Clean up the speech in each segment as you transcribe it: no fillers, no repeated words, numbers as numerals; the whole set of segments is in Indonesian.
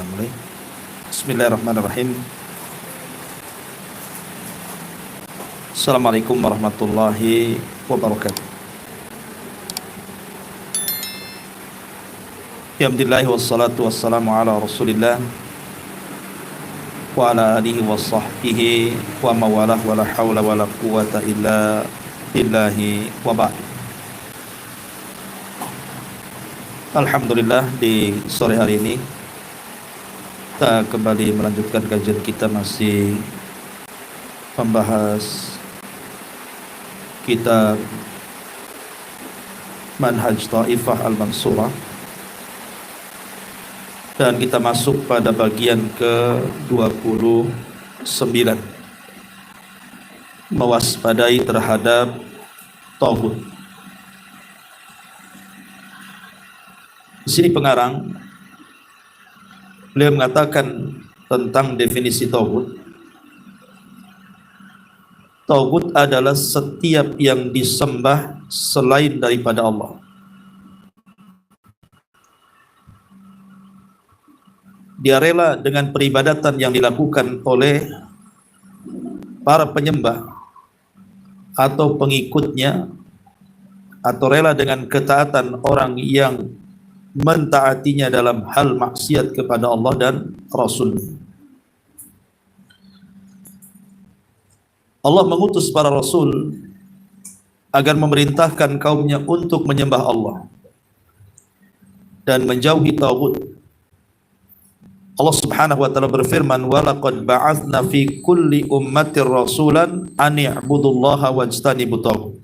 Mulai. Bismillahirrahmanirrahim. Assalamualaikum warahmatullahi wabarakatuh. Alhamdulillah wassalatu wassalamu ala Rasulillah wa ala alihi wa sahbihi wa mawalah wa la hawla wa la quwata illa billahi wa ba'd. Alhamdulillah, di sore hari ini kita kembali melanjutkan kajian kita, masih membahas kitab Manhaj Taifah Al-Mansurah, dan kita masuk pada bagian ke-29, mewaspadai terhadap tauhid. Di sini pengarang beliau mengatakan tentang definisi tauhid. Tauhid adalah setiap yang disembah selain daripada Allah. Dia rela dengan peribadatan yang dilakukan oleh para penyembah atau pengikutnya, atau rela dengan ketaatan orang yang mentaatinya dalam hal maksiat kepada Allah dan Rasul. Allah mengutus para Rasul agar memerintahkan kaumnya untuk menyembah Allah dan menjauhi tauhid. Allah Subhanahu wa ta'ala berfirman, "Wa laqad ba'atsna fi kulli ummatin rasulan an i'budullaha wajtanibut taghut."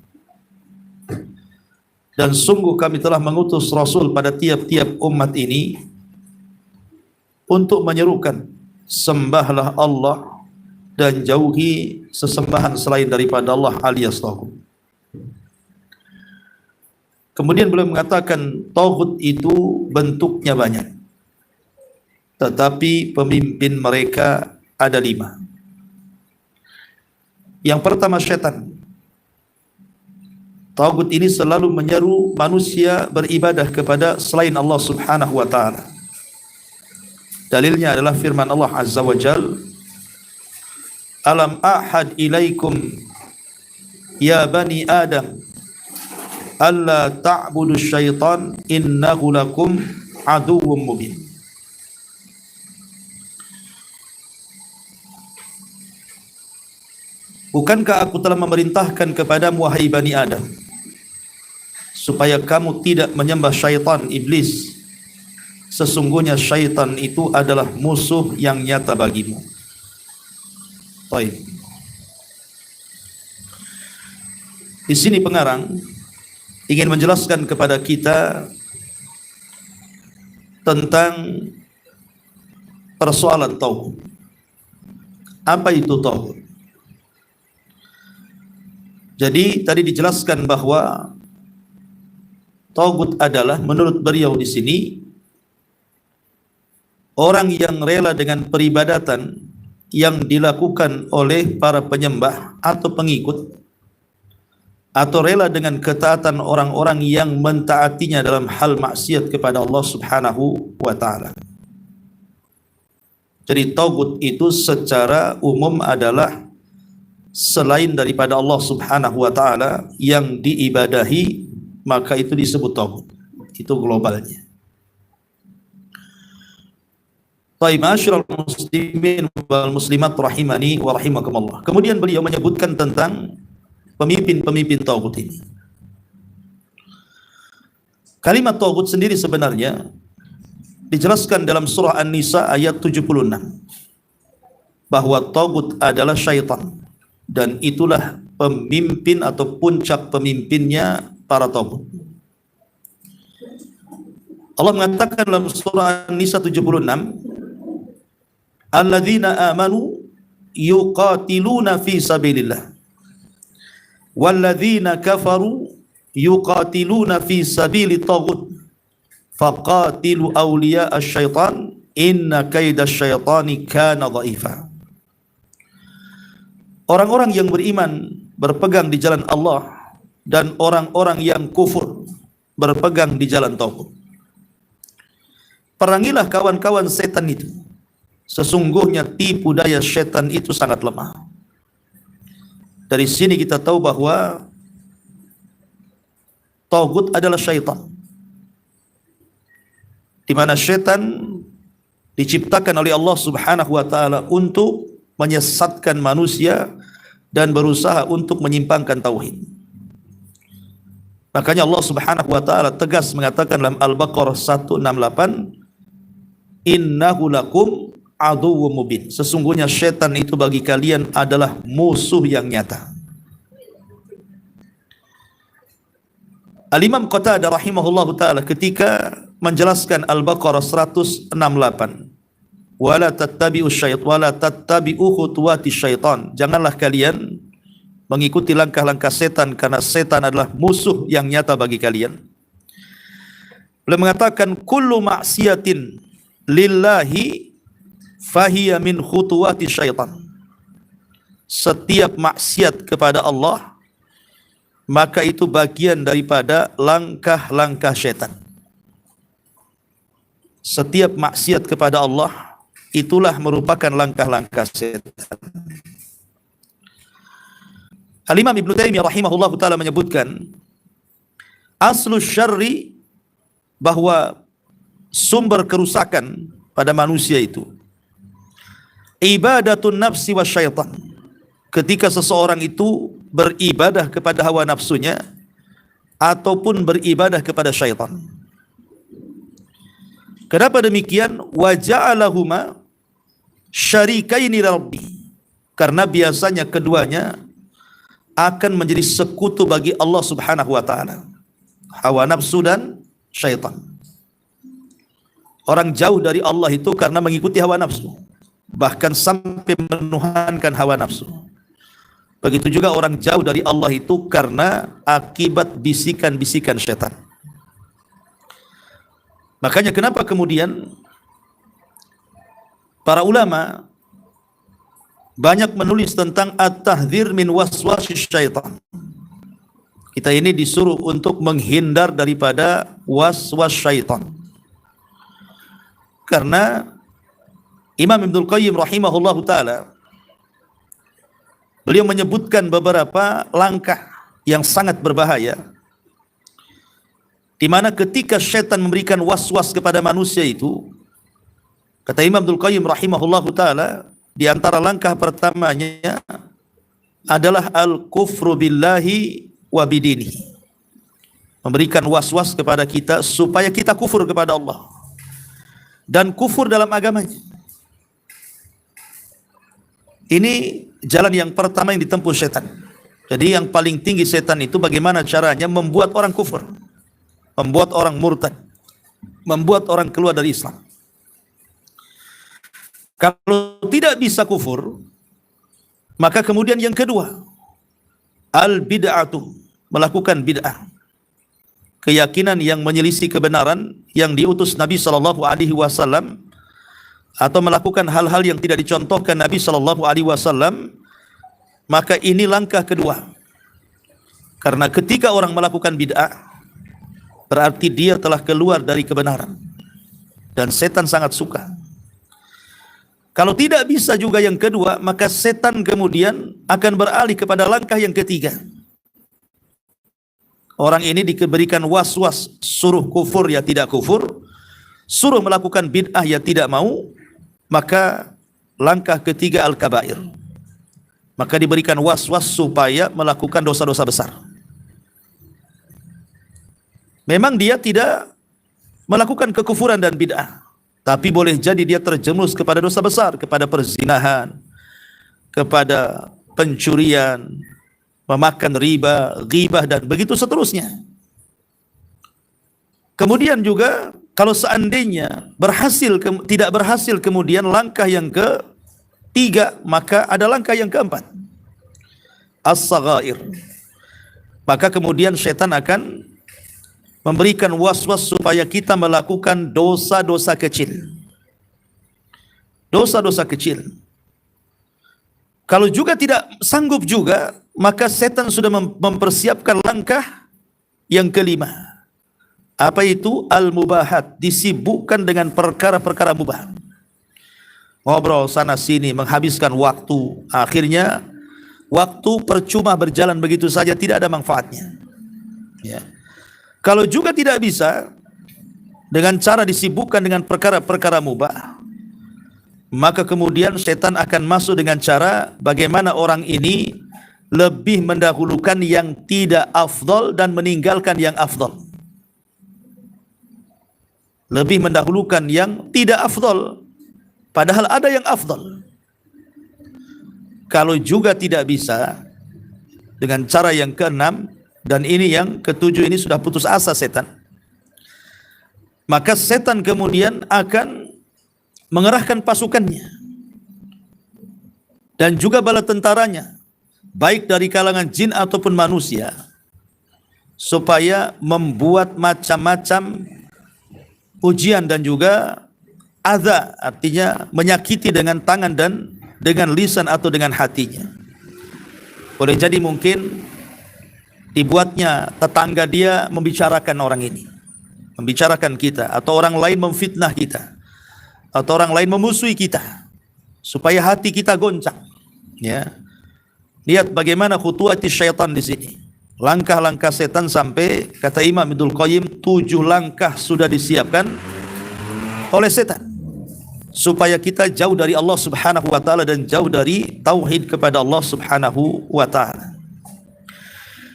Dan sungguh kami telah mengutus Rasul pada tiap-tiap umat ini untuk menyerukan, sembahlah Allah dan jauhi sesembahan selain daripada Allah alias tauhid. Kemudian beliau mengatakan tauhid itu bentuknya banyak, tetapi pemimpin mereka ada 5. Yang pertama, syaitan. Tauhid ini selalu menyeru manusia beribadah kepada selain Allah Subhanahu wa ta'ala. Dalilnya adalah firman Allah Azza wa Jal, "Alam ahad ilaikum ya bani Adam alla ta'budu syaitan innahu lakum aduwwum mubin." Bukankah aku telah memerintahkan kepadamu, wahai Bani Adam, supaya kamu tidak menyembah syaitan, iblis. Sesungguhnya syaitan itu adalah musuh yang nyata bagimu. Baik. Di sini pengarang ingin menjelaskan kepada kita tentang persoalan tauhid. Apa itu tauhid? Jadi tadi dijelaskan bahwa tauhid adalah, menurut beliau di sini, orang yang rela dengan peribadatan yang dilakukan oleh para penyembah atau pengikut, atau rela dengan ketaatan orang-orang yang mentaatinya dalam hal maksiat kepada Allah Subhanahu wa ta'ala. Jadi tauhid itu secara umum adalah selain daripada Allah Subhanahu wa ta'ala yang diibadahi, maka itu disebut tauhid. Itu globalnya. Baik, ma'asyiral muslimin wal muslimat rahimani wa rahimakumullah. Kemudian beliau menyebutkan tentang pemimpin-pemimpin tauhid ini. Kalimat tauhid sendiri sebenarnya dijelaskan dalam surah An-Nisa ayat 76, bahwa tauhid adalah syaitan, dan itulah pemimpin atau puncak pemimpinnya para tauhid. Allah mengatakan dalam surah An-Nisa 76, "Alladzina amanu yuqatiluna fi sabilillah walladzina kafaru yuqatiluna fi sabili taghut faqatilu awliya asy-syaitan inna kaidasy-syaitani kana dha'ifa." Orang-orang yang beriman berpegang di jalan Allah, dan orang-orang yang kufur berpegang di jalan tauhid. perangilah kawan-kawan setan itu. Sesungguhnya tipu daya setan itu sangat lemah. Dari sini kita tahu bahwa tagut adalah syaitan, di mana setan diciptakan oleh Allah Subhanahu wa taala untuk menyesatkan manusia dan berusaha untuk menyimpangkan tauhid. Makanya Allah Subhanahu wa taala tegas mengatakan dalam Al-Baqarah 168, innahu lakum aduwwum mubin. Sesungguhnya syaitan itu bagi kalian adalah musuh yang nyata. Al-Imam Qatadah rahimahullahu taala ketika menjelaskan Al-Baqarah 168, wala tattabi'u syaitan wala tattabi'u khutuwati syaitan, janganlah kalian mengikuti langkah-langkah setan karena setan adalah musuh yang nyata bagi kalian. Beliau mengatakan kullu ma'siyatin lillahi fahiya min khutuwati syaitan. Setiap maksiat kepada Allah maka itu bagian daripada langkah-langkah syaitan. Setiap maksiat kepada Allah itulah merupakan langkah-langkah syaitan. Al-Imam Ibnu Taimiyah rahimahullahu taala menyebutkan aslu syarri, bahwa sumber kerusakan pada manusia itu ibadatun nafsi wa syaitan. Ketika seseorang itu beribadah kepada hawa nafsunya ataupun beribadah kepada syaitan. Kenapa demikian? Wa ja'alahuma syarikaini rabbi. Karena biasanya keduanya akan menjadi sekutu bagi Allah Subhanahu wa taala. Hawa nafsu dan syaitan. Orang jauh dari Allah itu karena mengikuti hawa nafsu, bahkan sampai menuhankan hawa nafsu. Begitu juga orang jauh dari Allah itu karena akibat bisikan-bisikan syaitan. Makanya kenapa kemudian para ulama banyak menulis tentang at-tahdhir min waswasis syaitan. Kita ini disuruh untuk menghindar daripada waswas syaitan. Karena Imam Ibnul Qayyim rahimahullahu taala beliau menyebutkan beberapa langkah yang sangat berbahaya, di mana ketika syaitan memberikan waswas kepada manusia itu, kata Imam Ibnul Qayyim rahimahullahu taala, di antara langkah pertamanya adalah al-kufru billahi wa bidinihi. Memberikan waswas kepada kita supaya kita kufur kepada Allah dan kufur dalam agamanya. Ini jalan yang pertama yang ditempuh setan. Jadi yang paling tinggi setan itu bagaimana caranya membuat orang kufur, membuat orang murtad, membuat orang keluar dari Islam. Kalau tidak bisa kufur, maka kemudian yang kedua, al-bid'atu, melakukan bid'ah. Keyakinan yang menyelisih kebenaran yang diutus Nabi SAW, atau melakukan hal-hal yang tidak dicontohkan Nabi SAW, maka ini langkah kedua. Karena ketika orang melakukan bid'ah, berarti dia telah keluar dari kebenaran. Dan setan sangat suka. Kalau tidak bisa juga yang kedua, maka setan kemudian akan beralih kepada langkah yang ketiga. Orang ini diberikan was-was, suruh kufur ya tidak kufur, suruh melakukan bid'ah ya tidak mau, maka langkah ketiga al-kabair. Maka diberikan was-was supaya melakukan dosa-dosa besar. Memang dia tidak melakukan kekufuran dan bid'ah, tapi boleh jadi dia terjerumus kepada dosa besar, kepada perzinahan, kepada pencurian, memakan riba, ghibah, dan begitu seterusnya. Kemudian juga kalau seandainya tidak berhasil kemudian langkah yang ketiga, maka ada langkah yang keempat, as-saghair. Maka kemudian syaitan akan memberikan was-was supaya kita melakukan dosa-dosa kecil. Dosa-dosa kecil. Kalau juga tidak sanggup juga, maka setan sudah mempersiapkan langkah yang kelima, Apa itu? Al-mubahat, disibukkan dengan perkara-perkara mubah. Ngobrol sana sini, menghabiskan waktu. Akhirnya waktu percuma berjalan begitu saja, tidak ada manfaatnya. Ya. Kalau juga tidak bisa dengan cara disibukkan dengan perkara-perkara mubah, maka kemudian setan akan masuk dengan cara bagaimana orang ini lebih mendahulukan yang tidak afdal dan meninggalkan yang afdal. Lebih mendahulukan yang tidak afdal, padahal ada yang afdal. Kalau juga tidak bisa dengan cara yang keenam, dan ini yang ketujuh, ini sudah putus asa setan, maka setan kemudian akan mengerahkan pasukannya dan juga bala tentaranya, baik dari kalangan jin ataupun manusia, supaya membuat macam-macam ujian dan juga adza, artinya menyakiti dengan tangan dan dengan lisan atau dengan hatinya. Boleh jadi mungkin dibuatnya tetangga dia membicarakan orang ini, membicarakan kita, atau orang lain memfitnah kita, atau orang lain memusuhi kita, supaya hati kita goncang. Ya, lihat bagaimana khutuwati syaitan di sini, langkah-langkah setan, sampai kata Imam Ibnul Qayyim 7 langkah sudah disiapkan oleh setan supaya kita jauh dari Allah Subhanahu wa taala dan jauh dari tauhid kepada Allah Subhanahu wa taala.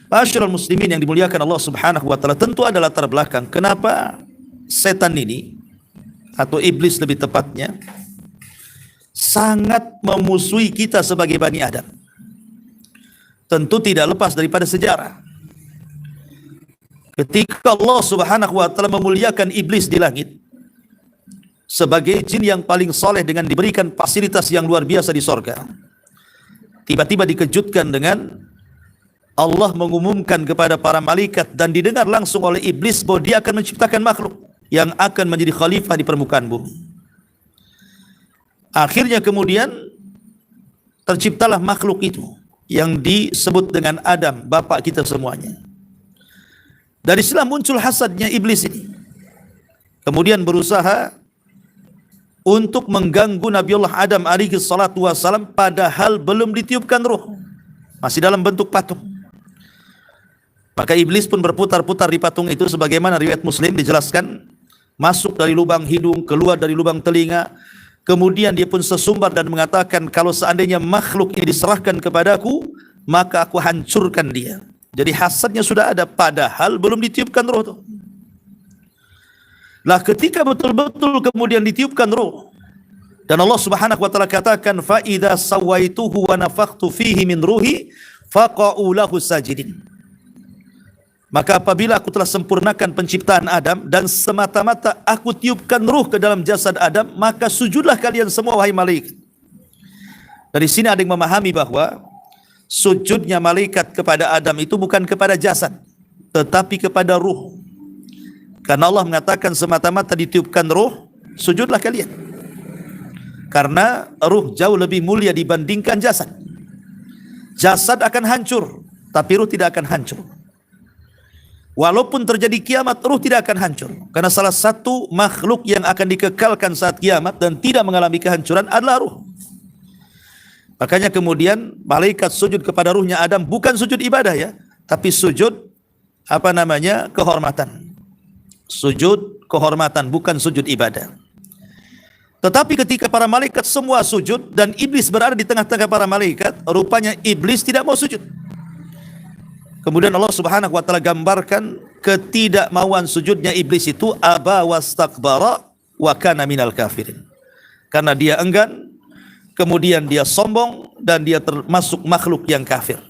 Ma'asyiral muslimin yang dimuliakan Allah Subhanahu wa taala, tentu ada latar belakang kenapa setan ini, atau iblis lebih tepatnya, sangat memusuhi kita sebagai Bani Adam. Tentu tidak lepas daripada sejarah. Ketika Allah Subhanahu wa taala memuliakan iblis di langit sebagai jin yang paling soleh dengan diberikan fasilitas yang luar biasa di sorga, tiba-tiba dikejutkan dengan Allah mengumumkan kepada para malaikat dan didengar langsung oleh iblis bahwa dia akan menciptakan makhluk yang akan menjadi khalifah di permukaan bumi. Akhirnya kemudian terciptalah makhluk itu yang disebut dengan Adam, bapak kita semuanya. Dari sinilah muncul hasadnya iblis ini. Kemudian berusaha untuk mengganggu Nabiullah Adam alaihi salatu wassalam, padahal belum ditiupkan ruh, masih dalam bentuk patung. Maka iblis pun berputar-putar di patung itu, sebagaimana riwayat Muslim dijelaskan, masuk dari lubang hidung, keluar dari lubang telinga. Kemudian dia pun sesumbar dan mengatakan, kalau seandainya makhluk ini diserahkan kepadaku, maka aku hancurkan dia. Jadi hasadnya sudah ada, padahal belum ditiupkan roh itu. Lah ketika betul-betul kemudian ditiupkan roh, dan Allah Subhanahu wa taala katakan, fa idza sawaituhu wa nafakhtu fihi min ruhi faqa'u lahu sajidin. Maka apabila aku telah sempurnakan penciptaan Adam dan semata-mata aku tiupkan ruh ke dalam jasad Adam, maka sujudlah kalian semua wahai malaikat. Dari sini ada yang memahami bahwa sujudnya malaikat kepada Adam itu bukan kepada jasad, tetapi kepada ruh. Karena Allah mengatakan semata-mata ditiupkan ruh, sujudlah kalian. Karena ruh jauh lebih mulia dibandingkan jasad. Jasad akan hancur, tapi ruh tidak akan hancur. Walaupun terjadi kiamat, ruh tidak akan hancur. Karena salah satu makhluk yang akan dikekalkan saat kiamat dan tidak mengalami kehancuran adalah ruh. Makanya kemudian malaikat sujud kepada ruhnya Adam, bukan sujud ibadah ya, tapi sujud kehormatan. Sujud kehormatan, bukan sujud ibadah. Tetapi ketika para malaikat semua sujud dan iblis berada di tengah-tengah para malaikat, rupanya iblis tidak mau sujud. Kemudian Allah Subhanahu wa taala gambarkan ketidakmauan sujudnya iblis itu, aba wastakbara wa kana minal kafirin. Karena dia enggan, kemudian dia sombong, dan dia termasuk makhluk yang kafir.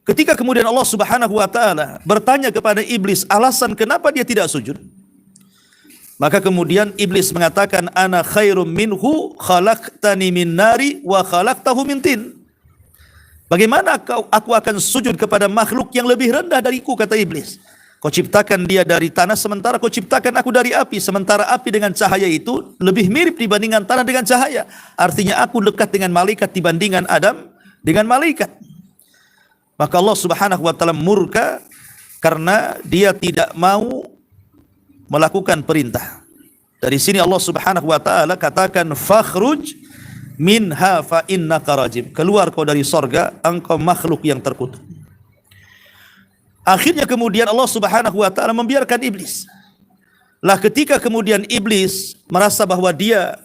Ketika kemudian Allah Subhanahu wa taala bertanya kepada iblis alasan kenapa dia tidak sujud, maka kemudian iblis mengatakan, ana khairum minhu khalaqtani min nari wa khalaqtahu min tin. Bagaimana aku akan sujud kepada makhluk yang lebih rendah dariku, kata iblis. Kau ciptakan dia dari tanah, sementara kau ciptakan aku dari api. Sementara api dengan cahaya itu lebih mirip dibandingkan tanah dengan cahaya. Artinya aku dekat dengan malaikat dibandingkan Adam dengan malaikat. Maka Allah Subhanahu wa taala murka karena dia tidak mau melakukan perintah. Dari sini Allah Subhanahu wa taala katakan fakhruj minha fa innaka rajim. Keluar kau dari sorga, engkau makhluk yang terkutuk. Akhirnya kemudian Allah Subhanahu wa taala membiarkan iblis. Lah ketika kemudian iblis merasa bahwa dia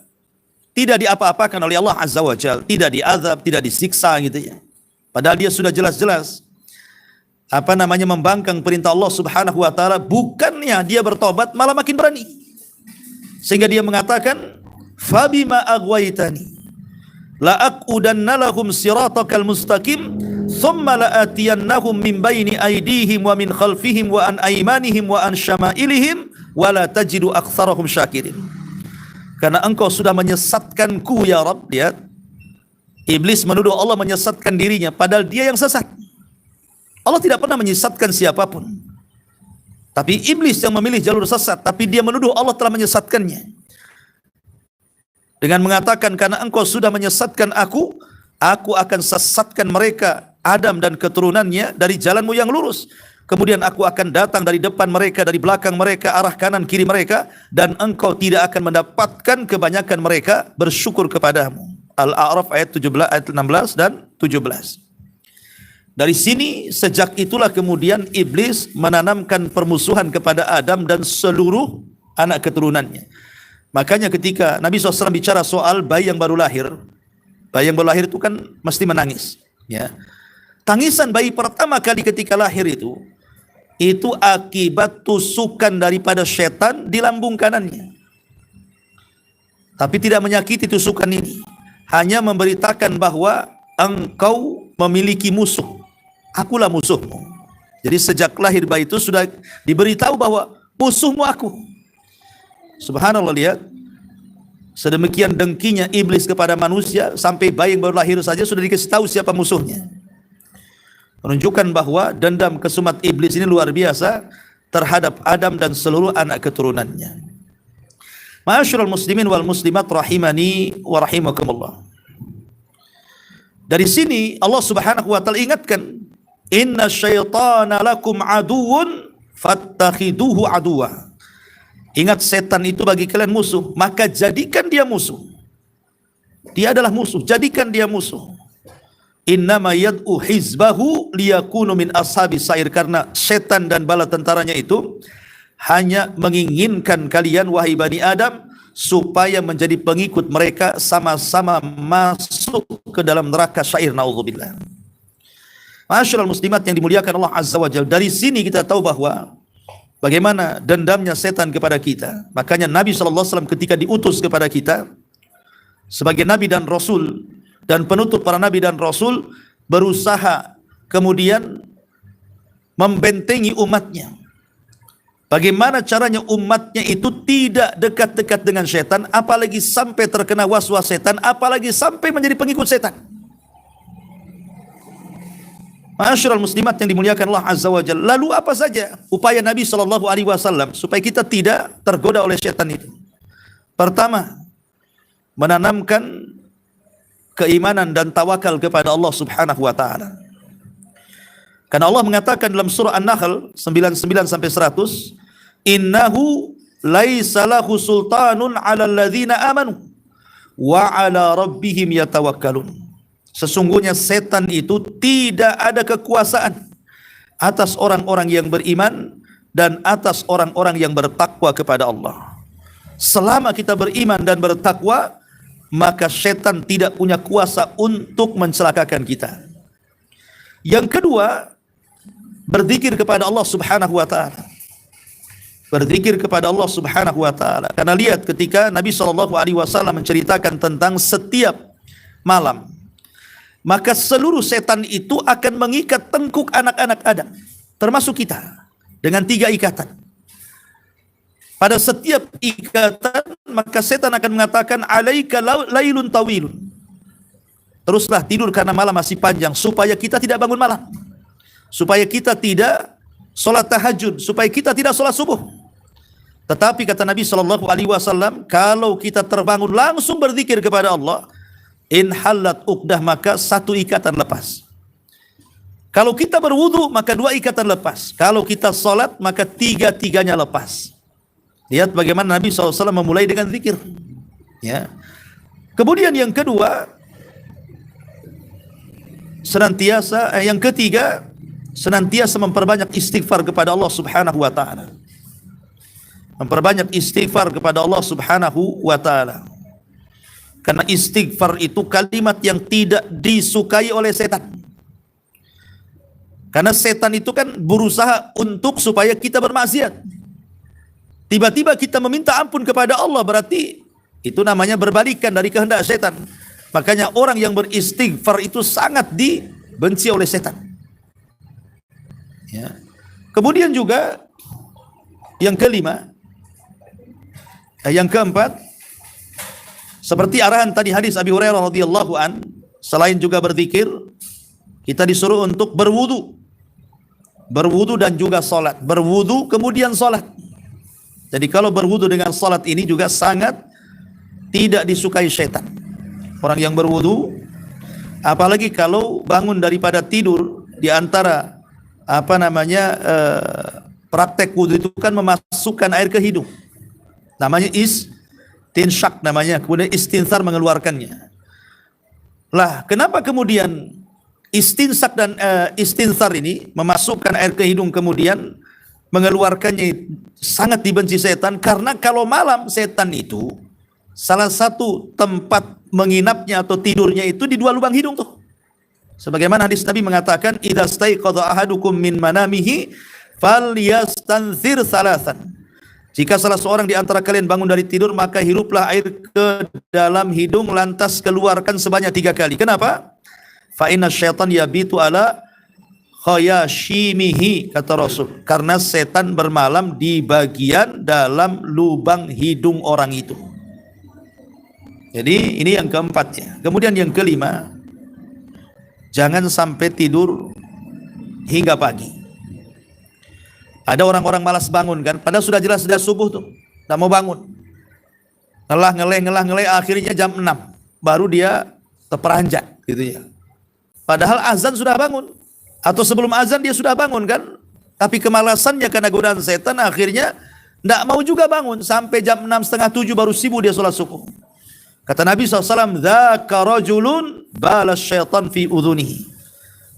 tidak diapa-apakan oleh Allah Azza wa Jalla, tidak diazab, tidak disiksa gitu ya. Padahal dia sudah jelas-jelas membangkang perintah Allah Subhanahu wa taala, bukannya dia bertobat malah makin berani. Sehingga dia mengatakan, "Fabima aghwaytani la aqudanna lahum siratakal mustaqim thumma la atiyannahum min baini aydihim wa min khalfihim wa an aymanihim wa an syama'ilihim wa la tajidu aktsarahum syakirin." Karena engkau sudah menyesatkanku ya Rabb. Lihat, iblis menuduh Allah menyesatkan dirinya, padahal dia yang sesat. Allah tidak pernah menyesatkan siapapun, tapi iblis yang memilih jalur sesat, tapi dia menuduh Allah telah menyesatkannya dengan mengatakan, karena engkau sudah menyesatkan aku akan sesatkan mereka, Adam dan keturunannya, dari jalanmu yang lurus. Kemudian aku akan datang dari depan mereka, dari belakang mereka, arah kanan kiri mereka, dan engkau tidak akan mendapatkan kebanyakan mereka bersyukur kepadamu. Al-A'raf ayat 17, ayat 16 dan 17. Dari sini, sejak itulah kemudian iblis menanamkan permusuhan kepada Adam dan seluruh anak keturunannya. Makanya ketika Nabi SAW bicara soal bayi yang baru lahir itu kan mesti menangis. Ya. Tangisan bayi pertama kali ketika lahir itu akibat tusukan daripada setan di lambung kanannya. Tapi tidak menyakiti tusukan ini, hanya memberitakan bahwa engkau memiliki musuh. Akulah musuhmu. Jadi sejak lahir bayi itu sudah diberitahu bahwa musuhmu aku. Subhanallah, lihat. Sedemikian dengkinya iblis kepada manusia, sampai bayi yang baru lahir saja sudah dikasih tahu siapa musuhnya. Menunjukkan bahwa dendam kesumat iblis ini luar biasa terhadap Adam dan seluruh anak keturunannya. Ma'asyiral muslimin wal muslimat rahimani wa rahimakumullah. Dari sini Allah Subhanahu wa taala ingatkan, inna syaitana lakum aduwwun fattakhiduhu aduwa. Ingat, setan itu bagi kalian musuh, maka jadikan dia musuh. Dia adalah musuh, jadikan dia musuh. Innama yad'u hizbahu liyakunu min ashabis sa'ir. Karena setan dan bala tentaranya itu hanya menginginkan kalian wahai Bani Adam supaya menjadi pengikut mereka, sama-sama masuk ke dalam neraka syair, naudzubillah. Ma'asyiral muslimat yang dimuliakan Allah Azza wa Jalla, dari sini kita tahu bahwa bagaimana dendamnya setan kepada kita. Makanya Nabi SAW ketika diutus kepada kita sebagai Nabi dan Rasul dan penutup para Nabi dan Rasul, berusaha kemudian membentengi umatnya. Bagaimana caranya umatnya itu tidak dekat-dekat dengan setan, apalagi sampai terkena waswas setan, apalagi sampai menjadi pengikut setan. Ma'asyiral muslimat yang dimuliakan Allah Azza wa Jalla. Lalu apa saja upaya Nabi SAW supaya kita tidak tergoda oleh setan itu? Pertama, menanamkan keimanan dan tawakal kepada Allah Subhanahu wa taala. Karena Allah mengatakan dalam surah An-Nahl 99 sampai 100, innahu laisa lahu sultanun 'alal ladzina amanu wa 'ala rabbihim yatawakkalun. Sesungguhnya setan itu tidak ada kekuasaan atas orang-orang yang beriman dan atas orang-orang yang bertakwa kepada Allah. Selama kita beriman dan bertakwa, maka setan tidak punya kuasa untuk mencelakakan kita. Yang kedua, berzikir kepada Allah Subhanahu wa taala. Berzikir kepada Allah Subhanahu wa taala. Karena lihat ketika Nabi SAW menceritakan tentang setiap malam, maka seluruh setan itu akan mengikat tengkuk anak-anak Adam, termasuk kita, dengan 3 ikatan. Pada setiap ikatan, maka setan akan mengatakan, alaika lailun tawilun. Teruslah tidur karena malam masih panjang, supaya kita tidak bangun malam, supaya kita tidak sholat tahajud, supaya kita tidak sholat subuh. Tetapi kata Nabi SAW, kalau kita terbangun langsung berzikir kepada Allah, in halat uqdah, maka 1 ikatan lepas. Kalau kita berwudu, maka 2 ikatan lepas. Kalau kita salat, maka 3-tiganya lepas. Lihat bagaimana Nabi SAW memulai dengan zikir. Ya. Kemudian yang kedua, yang ketiga, senantiasa memperbanyak istighfar kepada Allah Subhanahu wa taala. Memperbanyak istighfar kepada Allah Subhanahu wa taala. Karena istighfar itu kalimat yang tidak disukai oleh setan. Karena setan itu kan berusaha untuk supaya kita bermaksiat. Tiba-tiba kita meminta ampun kepada Allah, berarti itu namanya berbalikan dari kehendak setan. Makanya orang yang beristighfar itu sangat dibenci oleh setan. Ya. Kemudian juga yang kelima, yang keempat, seperti arahan tadi hadis Abi Hurairah radhiyallahu an, selain juga berzikir, kita disuruh untuk berwudu dan juga salat. Berwudu kemudian salat. Jadi kalau berwudu dengan salat ini juga sangat tidak disukai syaitan. Orang yang berwudu, apalagi kalau bangun daripada tidur, di antara praktek wudu itu kan memasukkan air ke hidung. Namanya istinsyak namanya, kemudian istinsar mengeluarkannya. Lah, kenapa kemudian istinsak dan istinsar ini memasukkan air ke hidung kemudian mengeluarkannya sangat dibenci setan? Karena kalau malam setan itu salah satu tempat menginapnya atau tidurnya itu di 2 lubang hidung tuh. Sebagaimana hadis Nabi mengatakan, idza staiqadha ahadukum min manamihi falyastanthir salasan. Jika salah seorang di antara kalian bangun dari tidur, maka hiruplah air ke dalam hidung, lantas keluarkan sebanyak 3 kali. Kenapa? Fa inna syaitan yabitu ala khayashimihi, kata Rasul. Karena setan bermalam di bagian dalam lubang hidung orang itu. Jadi ini yang keempat ya. Kemudian yang kelima, jangan sampai tidur hingga pagi. Ada orang-orang malas bangun kan, padahal sudah jelas subuh tuh, tak mau bangun. Ngelah-ngeleh, akhirnya jam 6 baru dia terperanjat gitu ya. Padahal azan sudah bangun, atau sebelum azan dia sudah bangun kan, tapi kemalasannya karena godaan setan akhirnya tidak mau juga bangun sampai jam 6, setengah 7 baru sibuk dia sholat subuh. Kata Nabi SAW, dzaka rajulun balas syaitan fi udhunihi.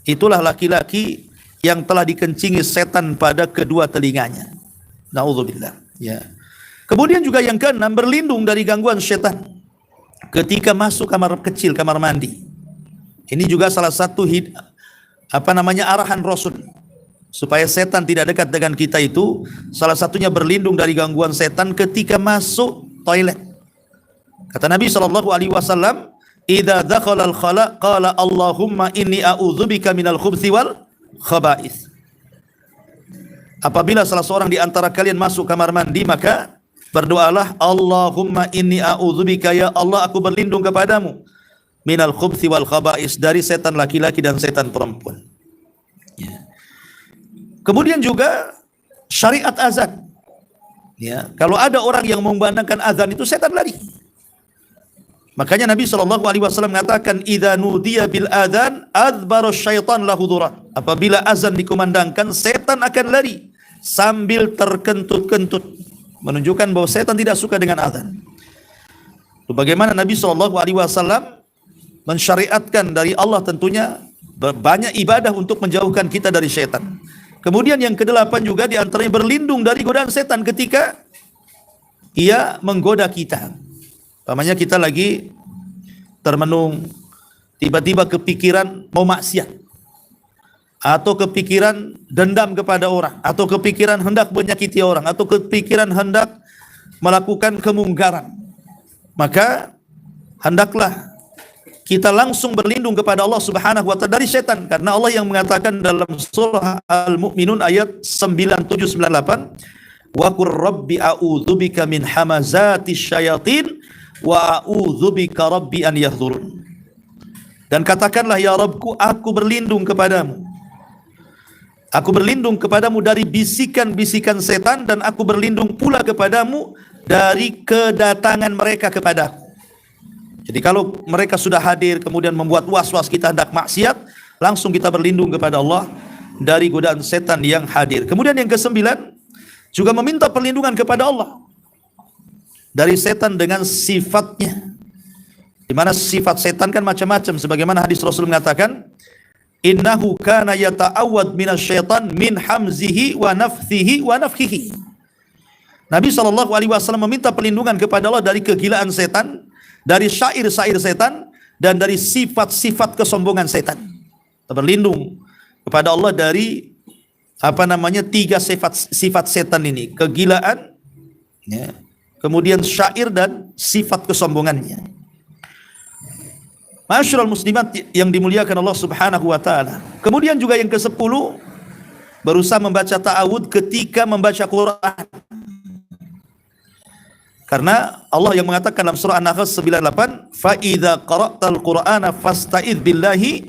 Itulah laki-laki yang telah dikencingi setan pada kedua telinganya. Na'udzubillah. Ya. Kemudian juga yang keenam, berlindung dari gangguan setan ketika masuk kamar kecil, kamar mandi. Ini juga salah satu arahan Rasul supaya setan tidak dekat dengan kita itu. Salah satunya berlindung dari gangguan setan ketika masuk toilet. Kata Nabi SAW, idza dakhala al-khala qala Allahumma inni a'udzubika minal khubthi wal khaba'ith. Apabila salah seorang di antara kalian masuk kamar mandi, maka berdoalah, Allahumma inni a'udzubika, ya Allah aku berlindung kepadamu, minal khubthi wal khaba'is, dari setan laki-laki dan setan perempuan. Ya. Kemudian juga syariat azan. Ya, kalau ada orang yang memandangkan azan itu setan lari. Makanya Nabi SAW mengatakan, idza nudiya bil adzan adbara syaitan lahu duran. Apabila azan dikumandangkan, setan akan lari sambil terkentut-kentut, menunjukkan bahwa setan tidak suka dengan azan. Itu bagaimana Nabi SAW mensyariatkan dari Allah tentunya banyak ibadah untuk menjauhkan kita dari setan. Kemudian yang kedelapan juga diantaranya berlindung dari godaan setan ketika ia menggoda kita. Namanya kita lagi termenung, tiba-tiba kepikiran mau maksiat, atau kepikiran dendam kepada orang, atau kepikiran hendak menyakiti orang, atau kepikiran hendak melakukan kemungkaran, maka hendaklah kita langsung berlindung kepada Allah Subhanahu wa taala dari setan, karena Allah yang mengatakan dalam surah Al-Mu'minun ayat 97-98, wa qur rabbi a'udzubika min hamazatis syayatin wa a'udzubika rabbi an yahdurun. Dan katakanlah, ya Rabbku, aku berlindung kepadamu. Aku berlindung kepadamu dari bisikan-bisikan setan, dan aku berlindung pula kepadamu dari kedatangan mereka kepadaku. Jadi kalau mereka sudah hadir kemudian membuat was-was kita hendak maksiat, langsung kita berlindung kepada Allah dari godaan setan yang hadir. Kemudian yang kesembilan, juga meminta perlindungan kepada Allah dari setan dengan sifatnya. Di mana sifat setan kan macam-macam, sebagaimana hadis Rasul mengatakan, innahu kana yata'awwad minasyaitan min hamzihi wa nafthihi wa nafkhihi. Nabi SAW meminta perlindungan kepada Allah dari kegilaan setan, dari syair-syair setan, dan dari sifat-sifat kesombongan setan. Kita berlindung kepada Allah dari tiga sifat setan ini: kegilaan, ya, kemudian syair, dan sifat kesombongannya. Masyarul muslimat yang dimuliakan Allah Subhanahu wa taala. Kemudian juga yang ke-10, berusaha membaca ta'awud ketika membaca Quran. Karena Allah yang mengatakan dalam surah An-Nahl 98, fa idza qara'tal qur'ana fasta'idz billahi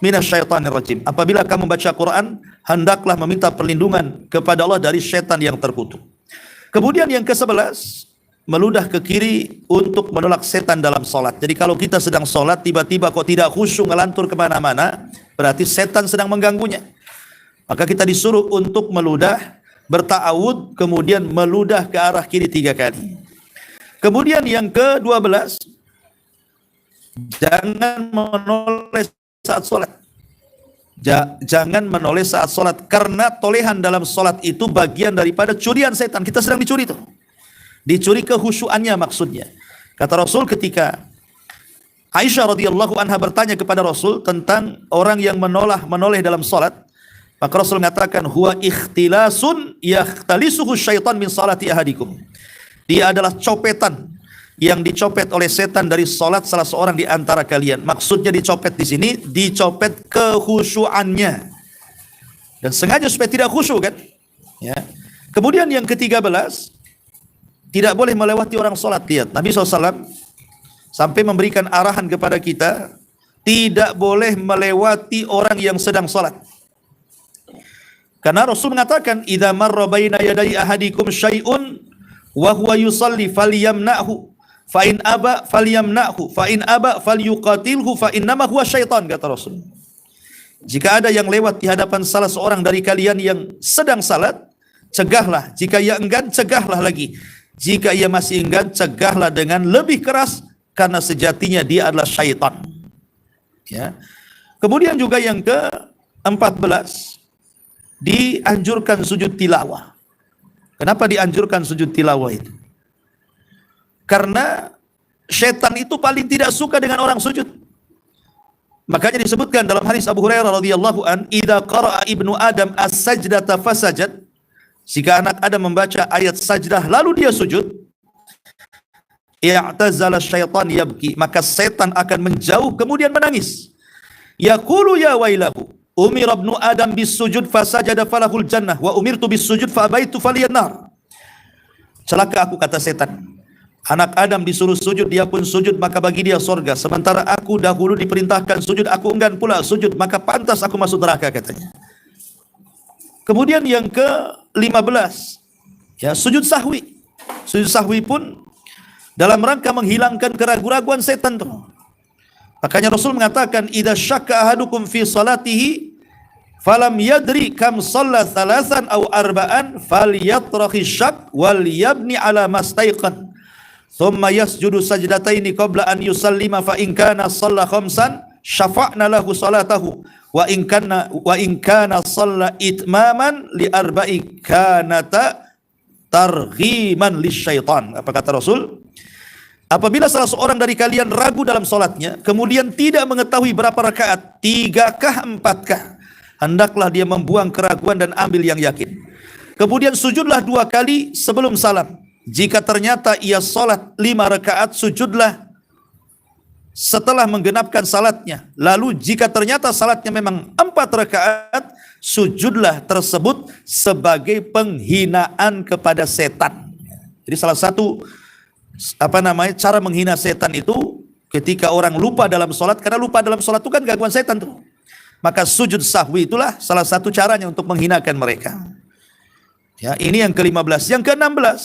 minasyaitonir rajim. Apabila kamu membaca Quran, hendaklah meminta perlindungan kepada Allah dari syaitan yang terkutuk. Kemudian yang ke-11, meludah ke kiri untuk menolak setan dalam solat. Jadi kalau kita sedang solat, tiba-tiba kok tidak khusyuk, ngelantur kemana-mana, berarti setan sedang mengganggunya. Maka kita disuruh untuk meludah, berta'awud, kemudian meludah ke arah kiri 3 kali. Kemudian yang ke-12, jangan menoleh saat solat. Jangan menoleh saat solat, karena tolehan dalam solat itu bagian daripada curian setan. Kita sedang dicuri tuh. Dicuri kekhusyuannya maksudnya. Kata Rasul ketika Aisyah radhiyallahu anha bertanya kepada Rasul tentang orang yang menoleh dalam salat, maka Rasul mengatakan, huwa ikhtilasun yakhtalisuhu syaitan min salati ahadikum. Dia adalah copetan yang dicopet oleh setan dari salat salah seorang di antara kalian. Maksudnya dicopet di sini, dicopet kekhusyuannya. Dan sengaja supaya tidak khusyuk kan? Ya. Kemudian yang ke-13, tidak boleh melewati orang sholat. Lihat, Nabi SAW sampai memberikan arahan kepada kita, tidak boleh melewati orang yang sedang sholat. Karena Rasul mengatakan, idza marra baina yaday ahadikum syai'un wa huwa yusalli falyamna'hu fa in aba falyamna'hu fa in aba falyuqatilhu fa innama huwa syaitan, kata Rasul. Jika ada yang lewat di hadapan salah seorang dari kalian yang sedang salat, cegahlah. Jika ia enggan, cegahlah lagi. Jika ia masih enggan, cegahlah dengan lebih keras, karena sejatinya dia adalah syaitan. Ya. Kemudian juga yang ke-14, dianjurkan sujud tilawah. Kenapa dianjurkan sujud tilawah itu? Karena syaitan itu paling tidak suka dengan orang sujud. Makanya disebutkan dalam hadis Abu Hurairah radhiyallahu an, idza qara'a ibnu Adam as-sajdata fasajad. Jika anak Adam membaca ayat sajdah lalu dia sujud, i'tazala syaitan yabki, maka setan akan menjauh kemudian menangis. Yaqulu ya wailahu, umira ibnu Adam bis sujud fasajada falahul jannah wa umirtu bis sujud fa abaitu faliyan nar. Celaka aku, kata setan. Anak Adam disuruh sujud, dia pun sujud, maka bagi dia surga. Sementara aku dahulu diperintahkan sujud, aku enggan pula sujud, maka pantas aku masuk neraka, katanya. Kemudian yang ke-15, ya, sujud sahwi. Sujud sahwi pun dalam rangka menghilangkan keraguan-raguan setan tuh. Makanya Rasul mengatakan, idza syakka ahadukum fi salatihi falam yadri kam shalla thalathan aw arba'an falyatrahi syak wal yabni ala mastaiqan thumma yasjudu sajdataini qabla an yusallima fa in kana shalla khamsan syafa'na lahu salatahu wa in kana shalla itmaman li arba'i kanata targhiman lisyaitan. Apa kata Rasul? Apabila salah seorang dari kalian ragu dalam salatnya, kemudian tidak mengetahui berapa rakaat, 3kah 4kah, hendaklah dia membuang keraguan dan ambil yang yakin. Kemudian sujudlah 2 kali sebelum salam. Jika ternyata ia salat 5 rakaat, sujudlah setelah menggenapkan salatnya. Lalu jika ternyata salatnya memang 4 rakaat, sujudlah tersebut sebagai penghinaan kepada setan. Jadi salah satu cara menghina setan itu ketika orang lupa dalam salat, karena lupa dalam salat itu kan gangguan setan tuh. Maka sujud sahwi itulah salah satu caranya untuk menghinakan mereka. Ya, ini yang ke-15. Yang ke-16,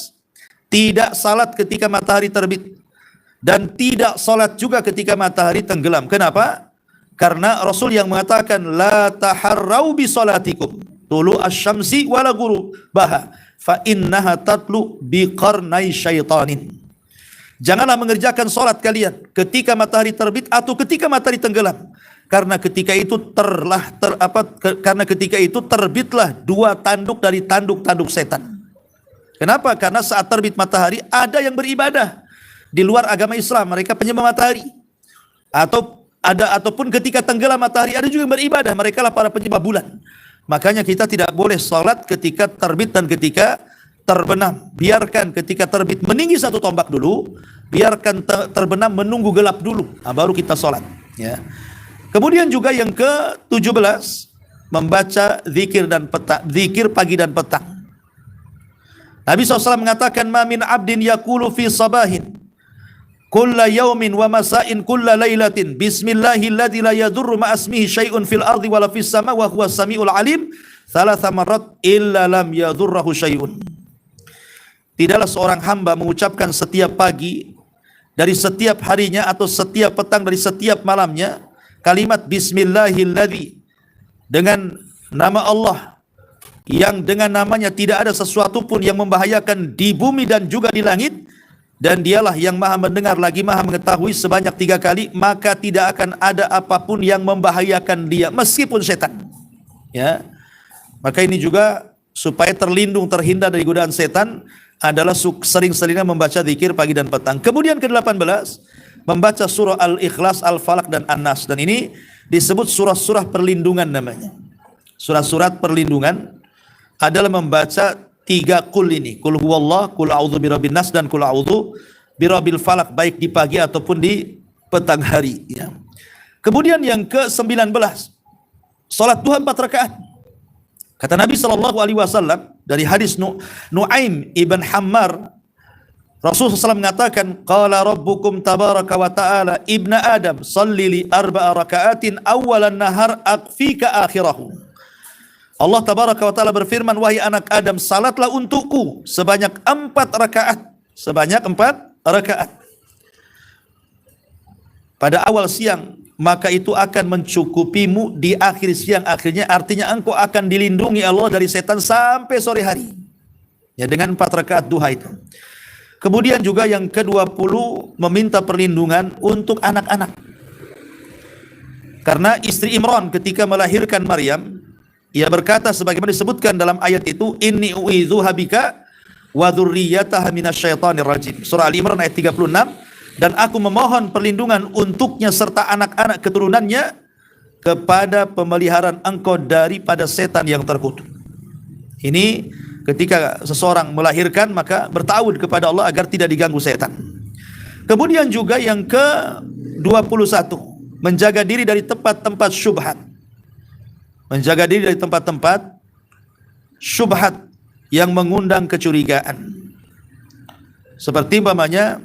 tidak salat ketika matahari terbit. Dan tidak salat juga ketika matahari tenggelam. Kenapa? Karena Rasul yang mengatakan la taharrau bi salatikum tulu asy-syamsi wala ghurubaha fa innaha tatlu bi qarnai syaitanin. Janganlah mengerjakan salat kalian ketika matahari terbit atau ketika matahari tenggelam, karena ketika itu karena ketika itu terbitlah dua tanduk dari tanduk-tanduk setan. Kenapa? Karena saat terbit matahari ada yang beribadah di luar agama Islam, mereka penyembah matahari. Ataupun ketika tenggelam matahari ada juga yang beribadah, mereka lah para penyembah bulan. Makanya kita tidak boleh salat ketika terbit dan ketika terbenam. Biarkan ketika terbit meninggi satu tombak dulu, biarkan terbenam menunggu gelap dulu, baru kita salat, ya. Kemudian juga yang ke-17, membaca zikir pagi dan petang. Nabi SAW mengatakan, ma min abdin yaqulu fi sabahin kulla yaumin wa masa'in kulla lailatin bismillahilladzi la yadurru ma asmihi syai'un fil ardi wala fis sama wa huwas samiul alim thalatha marrat illa lam yadurruhu syai'un. Tidaklah seorang hamba mengucapkan setiap pagi dari setiap harinya atau setiap petang dari setiap malamnya kalimat bismillahilladzi, dengan nama Allah yang dengan namanya tidak ada sesuatu pun yang membahayakan di bumi dan juga di langit, dan dialah yang maha mendengar lagi maha mengetahui, sebanyak 3 kali, maka tidak akan ada apapun yang membahayakan dia meskipun setan, ya. Maka ini juga supaya terhindar dari godaan setan adalah sering-seringnya membaca zikir pagi dan petang. Kemudian ke-18, membaca surah Al-Ikhlas, Al-Falaq dan An-Nas, dan ini disebut surah-surah perlindungan namanya. Surat-surat perlindungan adalah membaca 3 kul ini, kul huwallah, kul a'udzu birabbin nas, dan kul a'udzu birabbil falaq, baik di pagi ataupun di petang hari, ya. Kemudian yang ke-19, salat duha 4 rakaat. Kata Nabi SAW dari hadis Nu'aim ibn Hammar, Rasulullah SAW mengatakan, qala rabbukum tabaraka wa ta'ala ibna Adam salli li 4 rakaatin awalan nahar akfika akhirahu. Allah tabaraka wa ta'ala berfirman, wahai anak Adam, salatlah untukku sebanyak 4 rakaat, sebanyak 4 rakaat pada awal siang, maka itu akan mencukupimu di akhir siang. Akhirnya artinya engkau akan dilindungi Allah dari setan sampai sore hari, ya, dengan 4 rakaat duha itu. Kemudian juga yang ke-20, meminta perlindungan untuk anak-anak. Karena istri Imran ketika melahirkan Maryam, ia berkata sebagaimana disebutkan dalam ayat itu, inni u'idzuha bika wa dzurriyyataha minasyaitonir rajim. Surah Ali Imran ayat 36. Dan aku memohon perlindungan untuknya serta anak-anak keturunannya kepada pemeliharaan engkau daripada setan yang terkutuk. Ini ketika seseorang melahirkan, maka bertawud kepada Allah agar tidak diganggu setan. Kemudian juga yang ke-21, menjaga diri dari tempat-tempat syubhat. Menjaga diri dari tempat-tempat syubhat yang mengundang kecurigaan. Seperti umpamanya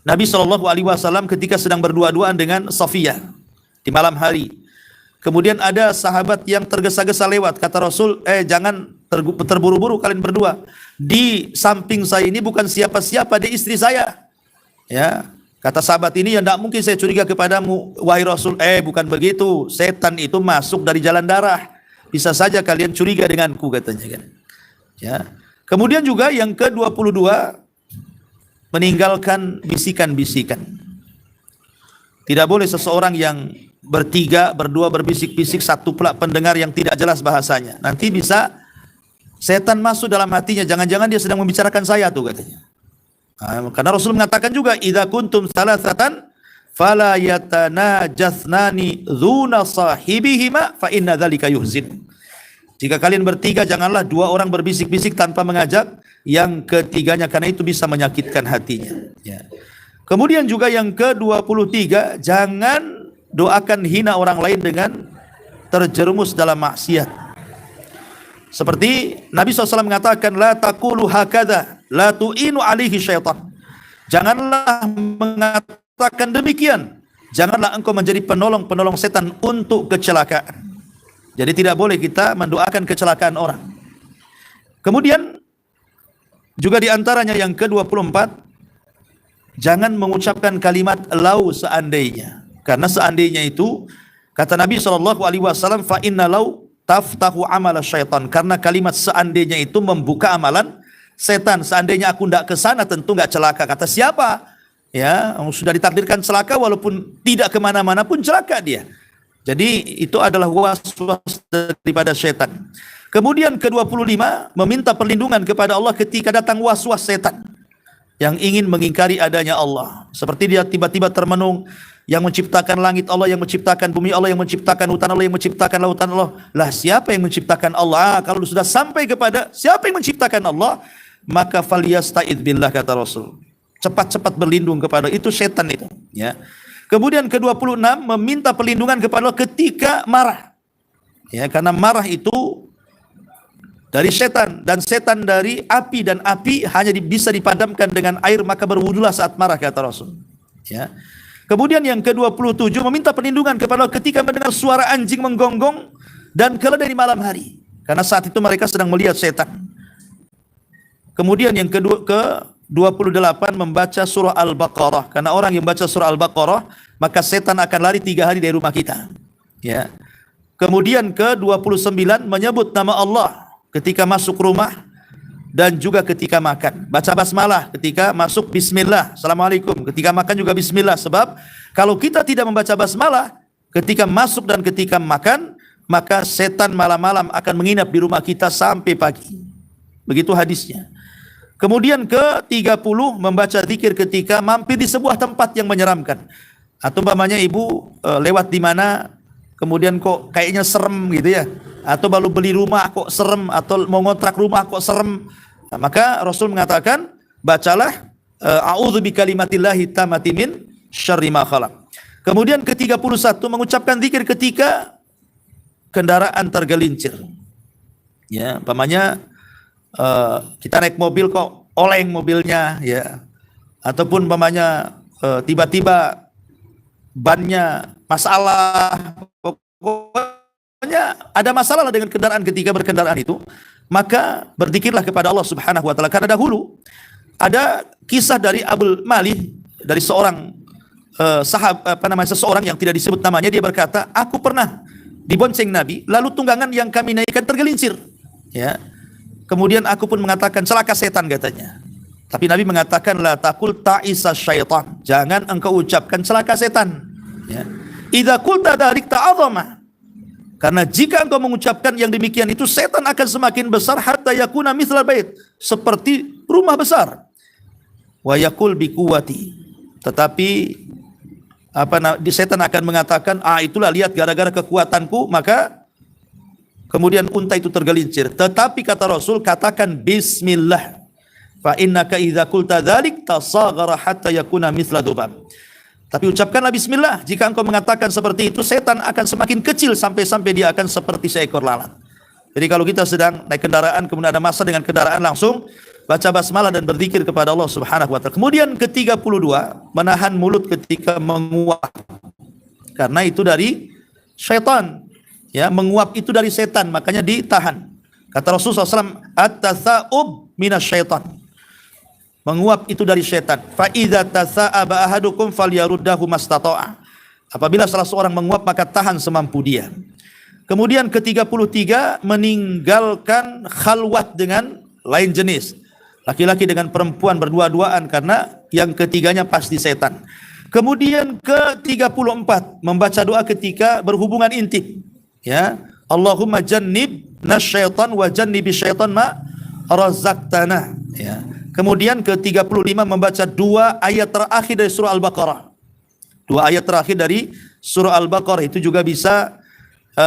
Nabi SAW ketika sedang berdua-duaan dengan Safiyah di malam hari. Kemudian ada sahabat yang tergesa-gesa lewat. Kata Rasul, jangan terburu-buru kalian berdua. Di samping saya ini bukan siapa-siapa, dia istri saya. Ya, kata sahabat ini, ya tidak mungkin saya curiga kepadamu, wahai Rasul. Bukan begitu. Setan itu masuk dari jalan darah. Bisa saja kalian curiga denganku, katanya kan. Ya. Kemudian juga yang ke-22, meninggalkan bisikan-bisikan. Tidak boleh seseorang yang bertiga, berdua berbisik-bisik, satu pula pendengar yang tidak jelas bahasanya. Nanti bisa setan masuk dalam hatinya, jangan-jangan dia sedang membicarakan saya tuh, katanya. Karena Rasul mengatakan juga, idza kuntum salasatan fala yatanajatsnani dzuna sahibihima fa inna dzalika yuhzin. Jika kalian bertiga, janganlah 2 orang berbisik-bisik tanpa mengajak yang ketiganya, karena itu bisa menyakitkan hatinya, ya. Kemudian juga yang ke-23, jangan doakan hina orang lain dengan terjerumus dalam maksiat. Seperti Nabi SAW mengatakan, la taqulu hakadha la tu'inu alaihi syaitan. Janganlah mengatakan demikian, janganlah engkau menjadi penolong-penolong setan untuk kecelakaan. Jadi tidak boleh kita mendoakan kecelakaan orang. Kemudian juga diantaranya yang ke-24, jangan mengucapkan kalimat lau seandainya. Karena seandainya itu Kata Nabi SAW, fa inna law taftahu amala syaitan, karena kalimat seandainya itu membuka amalan setan. Seandainya aku tidak ke sana tentu nggak celaka. Kata siapa? Ya, sudah ditakdirkan celaka walaupun tidak kemana-mana pun celaka dia. Jadi itu adalah was-was daripada syaitan. Kemudian ke-25, meminta perlindungan kepada Allah ketika datang was-was setan yang ingin mengingkari adanya Allah. Seperti dia tiba-tiba termenung, yang menciptakan langit Allah, yang menciptakan bumi Allah, yang menciptakan hutan Allah, yang menciptakan lautan Allah. Lah siapa yang menciptakan Allah? Kalau sudah sampai kepada siapa yang menciptakan Allah, maka falyasta'id billah, kata Rasul. Cepat-cepat berlindung kepada itu setan itu. Ya. Kemudian ke-26, meminta perlindungan kepada Allah ketika marah. Ya, karena marah itu dari setan, dan setan dari api, dan api hanya bisa dipadamkan dengan air, maka berwudulah saat marah, kata Rasul. Ya. Kemudian yang ke-27, meminta perlindungan kepada Allah ketika mendengar suara anjing menggonggong dan keledai di malam hari, karena saat itu mereka sedang melihat setan. Kemudian yang ke-28, membaca surah Al-Baqarah, karena orang yang baca surah Al-Baqarah maka setan akan lari 3 hari dari rumah kita. Ya. Kemudian ke-29, menyebut nama Allah ketika masuk rumah dan juga ketika makan. Baca basmalah ketika masuk, bismillah, assalamualaikum. Ketika makan juga bismillah. Sebab kalau kita tidak membaca basmalah ketika masuk dan ketika makan, maka setan malam-malam akan menginap di rumah kita sampai pagi. Begitu hadisnya. Kemudian ke-30, membaca zikir ketika mampir di sebuah tempat yang menyeramkan. Atau umpamanya ibu lewat di mana, kemudian kok kayaknya serem gitu ya. Atau baru beli rumah kok serem, atau mau ngontrak rumah kok serem. Nah, maka Rasul mengatakan, bacalah a'udzu bikalimatillahi tammati min syarri ma khalaq. Kemudian ke-31, mengucapkan zikir ketika kendaraan tergelincir. Ya, umpamanya kita naik mobil kok oleng mobilnya, ya. Ataupun umpamanya tiba-tiba bannya masalah, pokoknya ada masalah dengan kendaraan ketika berkendaraan itu, maka berzikirlah kepada Allah Subhanahu wa taala. Karena dahulu ada kisah dari Abul Malih, dari seorang seseorang yang tidak disebut namanya. Dia berkata, aku pernah dibonceng Nabi, lalu tunggangan yang kami naikkan tergelincir. Ya. Kemudian aku pun mengatakan, celaka setan, katanya. Tapi Nabi mengatakan, la taqul ta'isa syaitan, jangan engkau ucapkan celaka setan. Ya. Idza qulta dzalik ta'azama, karena jika engkau mengucapkan yang demikian itu, setan akan semakin besar, hatta yakuna mithlal bait, seperti rumah besar. Wa yaqul bi quwwati, tetapi setan akan mengatakan, itulah lihat gara-gara kekuatanku, maka kemudian unta itu tergelincir. Tetapi kata Rasul, katakan bismillah, fa innaka idza qulta dzalik tasaghara hatta yakuna mithla dzubab. Tapi ucapkanlah bismillah, jika engkau mengatakan seperti itu, setan akan semakin kecil sampai dia akan seperti seekor lalat. Jadi kalau kita sedang naik kendaraan, kemudian ada masa dengan kendaraan, langsung baca basmalah dan berzikir kepada Allah Subhanahu wa taala. Kemudian ke-32, menahan mulut ketika menguap, karena itu dari syaitan. Ya, menguap itu dari setan, makanya ditahan. Kata Rasulullah SAW, at-tatha'ub minasyaitan, menguap itu dari setan. Fa idza tasa'aba ahadukum falyaruddahu mastata'a, apabila salah seorang menguap maka tahan semampu dia. Kemudian ke-33, meninggalkan khalwat dengan lain jenis, laki-laki dengan perempuan berdua-duaan, karena yang ketiganya pasti setan. Kemudian ke-34, membaca doa ketika berhubungan intim. Ya, Allahumma jannib nasyaitan wa jannibi syaitan ma razaqtana. Ya. Kemudian ke-35, membaca 2 ayat terakhir dari surah Al-Baqarah. 2 ayat terakhir dari surah Al-Baqarah itu juga bisa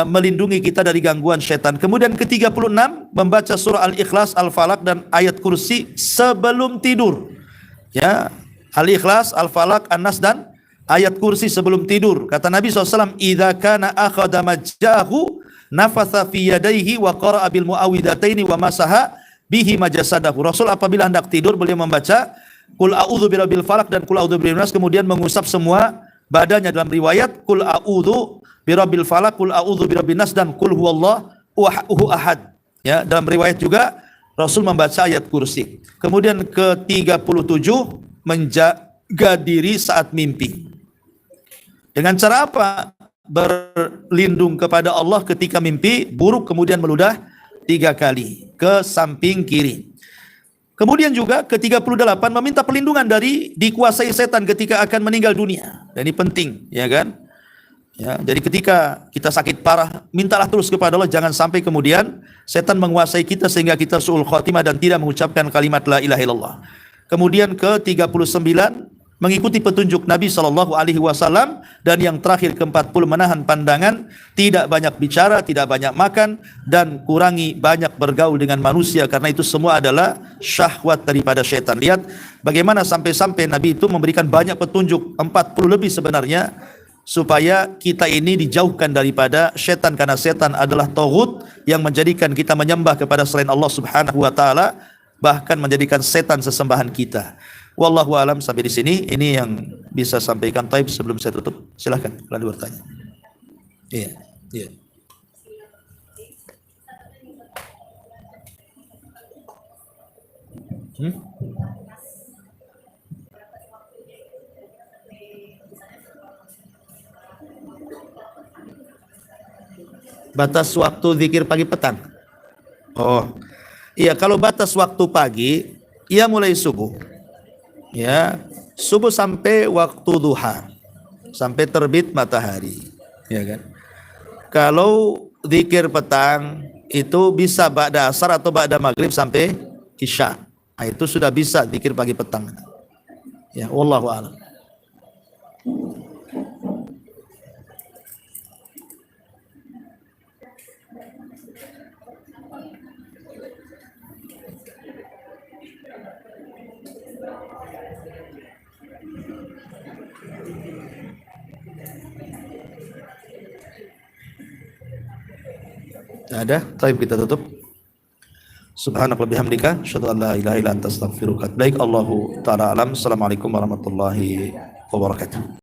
melindungi kita dari gangguan syaitan. Kemudian ke-36, membaca surah Al-Ikhlas, Al-Falaq dan ayat kursi sebelum tidur. Ya, Al-Ikhlas, Al-Falaq, An-Nas dan ayat kursi sebelum tidur. Kata Nabi SAW, idza kana akhadha majjahu nafatha fi yadayhi wa qara'a bil muawwidataini wa masaha bihi majasadahu. Rasul apabila hendak tidur, beliau membaca qul a'udzu birabbil falaq dan qul a'udzu birabbin nas, kemudian mengusap semua badannya. Dalam riwayat qul a'udzu birabbil falaq, qul a'udzu birabbin nas dan qul huwallahu ahad. Ya, dalam riwayat juga Rasul membaca ayat kursi. Kemudian ke-37, menjaga diri saat mimpi. Dengan cara apa? berlindung kepada Allah ketika mimpi buruk kemudian meludah 3 kali ke samping kiri. Kemudian juga ke-38 meminta perlindungan dari dikuasai setan ketika akan meninggal dunia. Dan ini penting, ya kan? Ya, jadi ketika kita sakit parah, mintalah terus kepada Allah, jangan sampai kemudian setan menguasai kita sehingga kita su'ul khatimah dan tidak mengucapkan kalimat la ilaha illallah. Kemudian ke-39 mengikuti petunjuk Nabi SAW, dan yang terakhir ke-40 menahan pandangan, tidak banyak bicara, tidak banyak makan, dan kurangi banyak bergaul dengan manusia karena itu semua adalah syahwat daripada syaitan. Lihat bagaimana sampai-sampai Nabi itu memberikan banyak petunjuk, 40 lebih sebenarnya, supaya kita ini dijauhkan daripada setan, karena setan adalah taghut yang menjadikan kita menyembah kepada selain Allah Subhanahu wa taala, bahkan menjadikan setan sesembahan kita. Wallahu alam. Sampai di sini ini yang bisa sampaikan. Taib, sebelum saya tutup silahkan kalau ada bertanya. Iya, iya. Batas waktu zikir pagi petang. Oh, iya, kalau batas waktu pagi, ia mulai subuh. Ya, subuh sampai waktu duha, sampai terbit matahari, ya kan? Kalau zikir petang itu bisa ba'da asar atau ba'da maghrib sampai isya. Nah, itu sudah bisa zikir pagi petang. Ya, wallahu a'lam. Ada, taib kita tutup. Subhanaka bihamdika, asyhadu an la ilaha illa anta astaghfiruka. Baik, Allahu taala alam. Assalamualaikum warahmatullahi wabarakatuh.